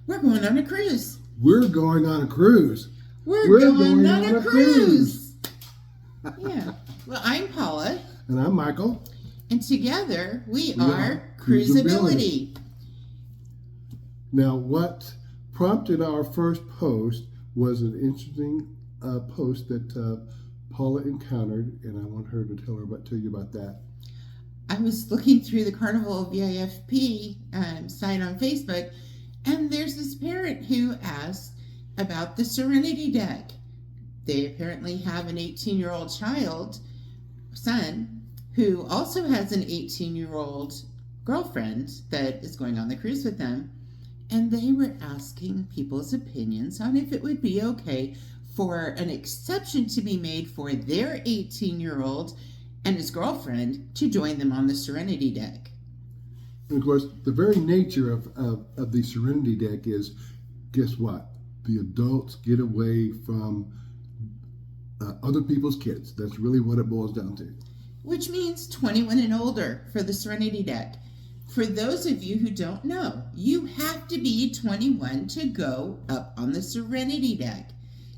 We're going on a cruise. We're going on a cruise. We're going on a cruise. Yeah. Well, I'm Paula. And I'm Michael. And together we are Cruisability. Now, what prompted our first post was an interesting post that Paula encountered, and I want her to tell you about that. I was looking through the Carnival VIFP site on Facebook, and there's this parent who asked about the Serenity Deck. They apparently have an 18-year-old son, who also has an 18-year-old girlfriend that is going on the cruise with them. And they were asking people's opinions on if it would be okay for an exception to be made for their 18-year-old and his girlfriend to join them on the Serenity Deck. And of course, the very nature of the Serenity Deck is, guess what? The adults get away from other people's kids. That's really what it boils down to. Which means 21 and older for the Serenity Deck. For those of you who don't know, you have to be 21 to go up on the Serenity Deck.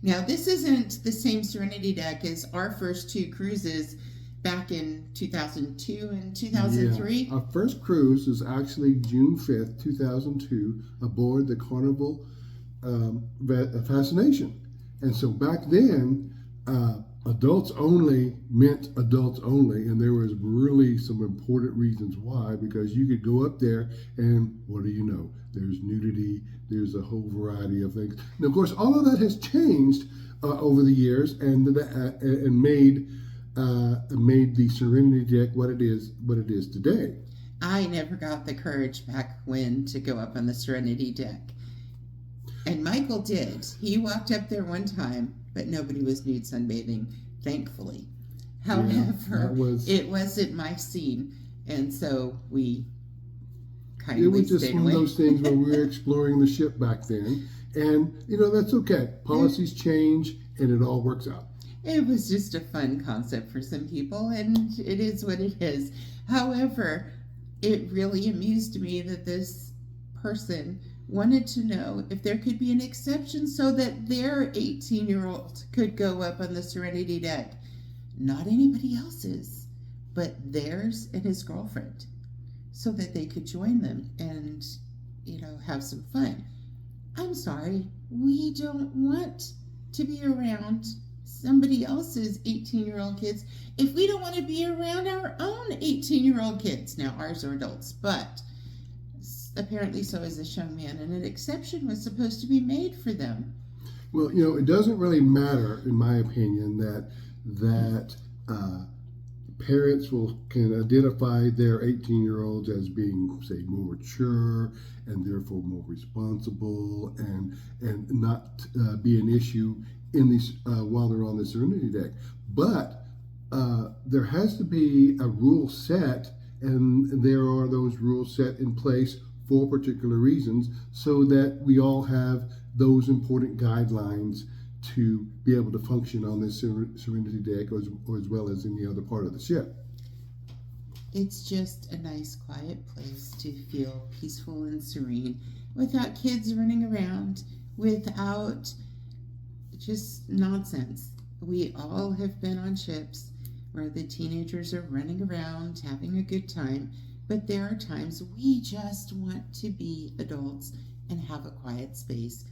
Now, this isn't the same Serenity Deck as our first two cruises back in 2002 and 2003. Yeah. Our first cruise is actually June 5th, 2002, aboard the Carnival Fascination. And so back then, adults only meant adults only, and there was really some important reasons why, because you could go up there and what do you know? There's nudity, there's a whole variety of things. And of course, all of that has changed over the years and made the Serenity Deck what it is today. I never got the courage back when to go up on the Serenity Deck. And Michael did. He walked up there one time, but nobody was nude sunbathing, thankfully. However, it wasn't my scene, and so we kindly It was just stayed one away. of those things where we were exploring the ship back then, and that's okay. Policies change, and it all works out. It was just a fun concept for some people, and it is what it is. However, it really amused me that this person wanted to know if there could be an exception so that their 18-year-old could go up on the Serenity Deck. Not anybody else's, but theirs and his girlfriend, so that they could join them and, have some fun. I'm sorry, we don't want to be around somebody else's 18-year-old kids if we don't want to be around our own 18-year-old kids. Now, ours are adults, but apparently so is this young man, and an exception was supposed to be made for them. Well, it doesn't really matter, in my opinion, that parents can identify their 18-year-olds as being, say, more mature and therefore more responsible, and not be an issue in these while they're on the Serenity Deck. But there has to be a rule set, and there are those rules set in place for particular reasons, so that we all have those important guidelines to be able to function on this Serenity Deck, or as well as any other part of the ship. It's just a nice, quiet place to feel peaceful and serene, without kids running around, without just nonsense. We all have been on ships where the teenagers are running around, having a good time, but there are times we just want to be adults and have a quiet space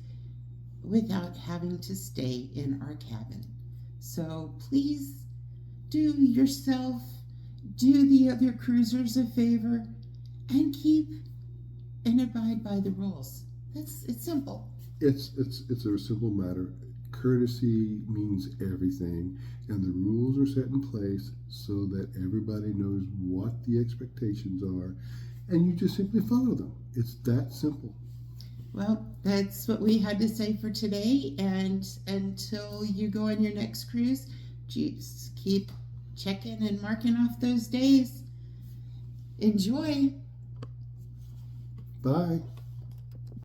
without having to stay in our cabin. So please do yourself, do the other cruisers a favor, and keep and abide by the rules. It's simple. It's a simple matter. Courtesy means everything, and the rules are set in place so that everybody knows what the expectations are, and you just simply follow them. It's that simple. Well, that's what we had to say for today, and until you go on your next cruise, just keep checking and marking off those days. Enjoy. Bye.